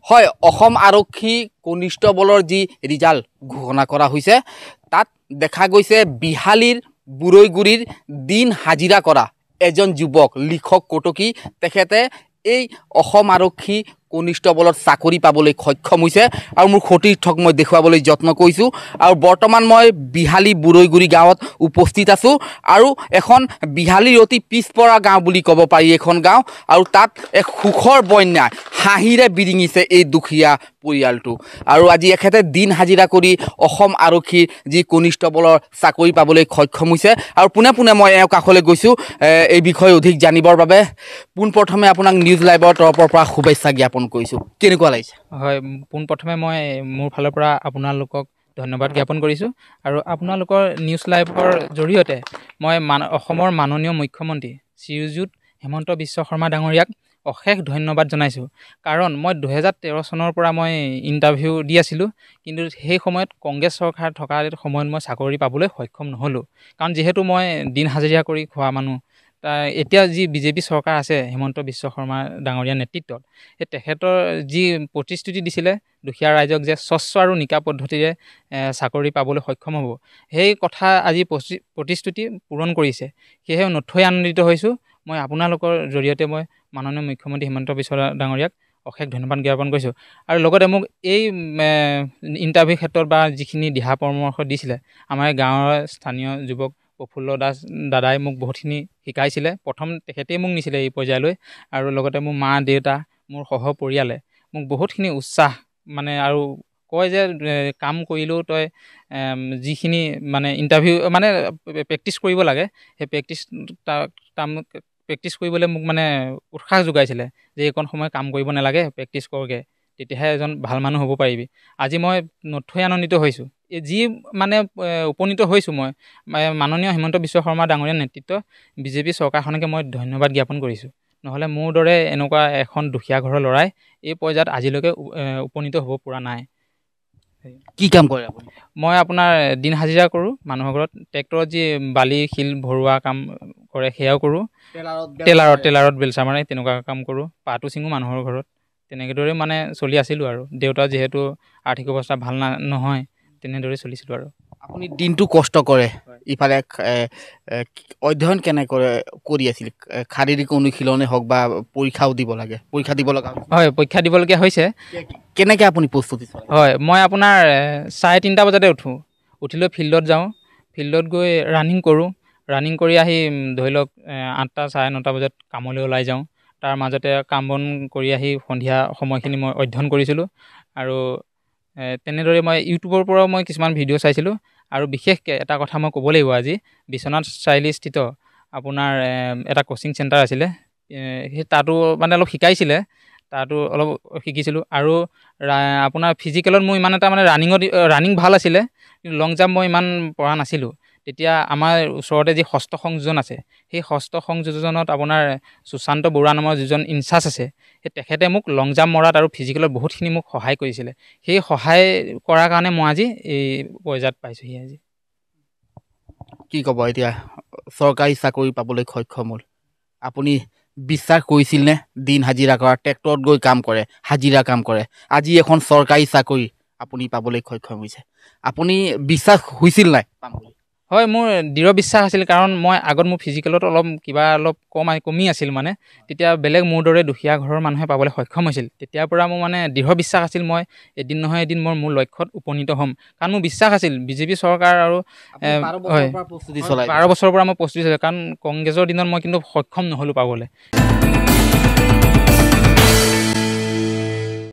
হয়, অসম আৰক্ষী কনিষ্টবলৰ যি ৰিজাল্ট ঘোষণা কৰা হৈছে তাত দেখা গৈছে বিহালীৰ বুৰৈগুৰিৰ দিন হাজিৰা কৰা এজন যুৱক লিখক কটকী তেখেতে এই অসম আৰক্ষী কনিষ্টবলত চাকৰি পাবলৈ সক্ষম হৈছে আৰু মোৰ সতীৰ্থক মই দেখুৱাবলৈ যত্ন কৰিছোঁ আৰু বৰ্তমান মই বিহালী বুৰৈগুৰি গাঁৱত উপস্থিত আছোঁ আৰু এখন বিহালীৰ অতি পিছপৰা গাঁও বুলি ক'ব পাৰি এখন গাঁও আৰু তাত এক সুখৰ বন্যা হাঁহিৰে বিৰিঙিছে এই দুখীয়া পৰিয়ালটো আৰু আজি এখেতে দিন হাজিৰা কৰি অসম আৰক্ষীৰ যি কনিষ্টবলৰ চাকৰি পাবলৈ সক্ষম হৈছে আৰু পোনে পোনে মই এওঁৰ কাষলৈ গৈছোঁ এই বিষয়ে অধিক জানিবৰ বাবে পোনপ্ৰথমে আপোনাক নিউজ লাইভৰ তৰফৰ পৰা শুভেচ্ছা জ্ঞাপন কৰিছোঁ। কেনেকুৱা লাগিছে? হয়, পোনপ্ৰথমে মই মোৰ ফালৰ পৰা আপোনালোকক ধন্যবাদ জ্ঞাপন কৰিছোঁ আৰু আপোনালোকৰ নিউজ লাইভৰ জৰিয়তে মই অসমৰ মাননীয় মুখ্যমন্ত্ৰী শ্ৰীযুত হিমন্ত বিশ্ব শৰ্মা ডাঙৰীয়াক অশেষ ধন্যবাদ জনাইছোঁ। কাৰণ মই 2013 চনৰ পৰা মই ইণ্টাৰভিউ দি আছিলোঁ, কিন্তু সেই সময়ত কংগ্ৰেছ চৰকাৰ থকা সময়ত মই চাকৰি পাবলৈ সক্ষম নহ'লোঁ। কাৰণ যিহেতু মই দিন হাজিৰা কৰি খোৱা মানুহ, এতিয়া যি বিজেপি চৰকাৰ আছে হিমন্ত বিশ্ব শৰ্মা ডাঙৰীয়াৰ নেতৃত্বত, সেই তেখেতৰ যি প্ৰতিশ্ৰুতি দিছিলে দুখীয়া ৰাইজক যে স্বচ্ছ আৰু নিকা পদ্ধতিৰে চাকৰি পাবলৈ সক্ষম হ'ব, সেই কথা আজি প্ৰতিশ্ৰুতি পূৰণ কৰিছে। সেয়েহে নথৈ আনন্দিত হৈছোঁ। মই আপোনালোকৰ জৰিয়তে মই মাননীয় মুখ্যমন্ত্ৰী হিমন্ত বিশ্ব ডাঙৰীয়াক অশেষ ধন্যবাদ জ্ঞাপন কৰিছোঁ আৰু লগতে মোক এই ইণ্টাৰভিউ ক্ষেত্ৰত বা যিখিনি দিহা পৰামৰ্শ দিছিলে আমাৰ গাঁৱৰ স্থানীয় যুৱক প্ৰফুল্ল দাস দাদাই মোক বহুতখিনি শিকাইছিলে। প্ৰথম তেখেতেই মোক নিছিলে এই পৰ্যায়লৈ আৰু লগতে মোৰ মা দেউতা মোৰ সহপৰিয়ালে মোক বহুতখিনি উৎসাহ আৰু কয় যে কাম কৰিলেও তই যিখিনি ইণ্টাৰভিউ প্ৰেক্টিছ কৰিব লাগে, সেই প্ৰেক্টিছ কৰিবলৈ মোক উৎসাহ যোগাইছিলে যে এইকণ সময় কাম কৰিব নালাগে, প্ৰেক্টিছ কৰগৈ, তেতিয়াহে এজন ভাল মানুহ হ'ব পাৰিবি। আজি মই নথৈ আনন্দিত হৈছোঁ। যি উপনীত হৈছোঁ মই মাননীয় হিমন্ত বিশ্ব শৰ্মা ডাঙৰীয়াৰ নেতৃত্ব বিজেপি চৰকাৰখনকে মই ধন্যবাদ জ্ঞাপন কৰিছোঁ। নহ'লে মোৰ দৰে এনেকুৱা এখন দুখীয়া ঘৰৰ ল'ৰাই এই পৰ্যায়ত আজিলৈকে উপনীত হ'ব পৰা নাই। কি কাম কৰে আপুনি? মই আপোনাৰ দিন হাজিৰা কৰোঁ মানুহৰ ঘৰত, ট্ৰেক্টৰত যি বালি শিল ভৰোৱা কাম কৰে সেয়াও কৰোঁ, টেলাৰত বেলচা মাৰে তেনেকুৱা কাম কৰোঁ, পাতো ছিঙো মানুহৰ ঘৰত। তেনেদৰে চলি আছিলোঁ আৰু দেউতা যিহেতু আৰ্থিক অৱস্থা ভাল নহয় তেনেদৰে চলিছিলোঁ আৰু। আপুনি দিনটো কষ্ট কৰে, ইফালে অধ্যয়ন কেনেকৈ কৰি আছিল? শাৰীৰিক অনুশীলনে হওক বা পৰীক্ষাও দিব লাগে, পৰীক্ষা দিব লগা হয়, পৰীক্ষা দিবলগীয়া হৈছে। কেনেকৈ আপুনি প্ৰস্তুতি? হয়, মই আপোনাৰ 3:30 বজাতে উঠি লৈ ফিল্ডত যাওঁ, ফিল্ডত গৈ ৰানিং কৰোঁ, ৰানিং কৰি আহি ধৰি লওক 8টা 9:30 বজাত কামলৈ ওলাই যাওঁ। তাৰ মাজতে কাম বন কৰি আহি সন্ধিয়া সময়খিনি মই অধ্যয়ন কৰিছিলোঁ আৰু তেনেদৰে মই ইউটিউবৰ পৰাও মই কিছুমান ভিডিঅ' চাইছিলোঁ আৰু বিশেষকৈ এটা কথা মই ক'ব লাগিব আজি, বিশ্বনাথ চাৰিআলিস্থিত আপোনাৰ এটা কোচিং চেণ্টাৰ আছিলে, সেই তাতো অলপ শিকাইছিলে, তাতো অলপ শিকিছিলোঁ আৰু আপোনাৰ ফিজিকেলত মোৰ ইমান এটা ৰানিং ভাল আছিলে, কিন্তু লং জাম্প মই ইমান পৰা নাছিলোঁ। তেতিয়া আমাৰ ওচৰতে যি হস্ত সংযোজন আছে, সেই হস্ত সংযোজনত আপোনাৰ সুশান্ত বৰুৱা নামৰ যিজন ইনচাৰ্জ আছে, সেই তেখেতে মোক লং জাম্প মৰাত আৰু ফিজিকেলত বহুতখিনি মোক সহায় কৰিছিলে। সেই সহায় কৰাৰ কাৰণে মই আজি এই পৰ্যায়ত পাইছোঁহি। আজি কি ক'ব এতিয়া চৰকাৰী চাকৰি পাবলৈ সক্ষম হ'ল? আপুনি বিশ্বাস কৰিছিল নে? দিন হাজিৰা কৰা, ট্ৰেক্টৰত গৈ কাম কৰে, হাজিৰা কাম কৰে, আজি এখন চৰকাৰী চাকৰি আপুনি পাবলৈ সক্ষম হৈছে, আপুনি বিশ্বাস হৈছিল নাই পাম বুলি? হয়, মোৰ দৃঢ় বিশ্বাস আছিল, কাৰণ মই আগত মোৰ ফিজিকেলত অলপ কমি আছিল তেতিয়া বেলেগ মোৰ দৰে দুখীয়া ঘৰৰ মানুহে পাবলৈ সক্ষম হৈছিল। তেতিয়াৰ পৰা মোৰ দৃঢ় বিশ্বাস আছিল মই এদিন নহয় এদিন মোৰ লক্ষ্যত উপনীত হ'ম, কাৰণ মোৰ বিশ্বাস আছিল বিজেপি চৰকাৰ আৰু 12 বছৰৰ পৰা মই প্ৰস্তুতি চলাইছোঁ, কাৰণ কংগ্ৰেছৰ দিনত মই কিন্তু সক্ষম নহ'লোঁ পাবলৈ।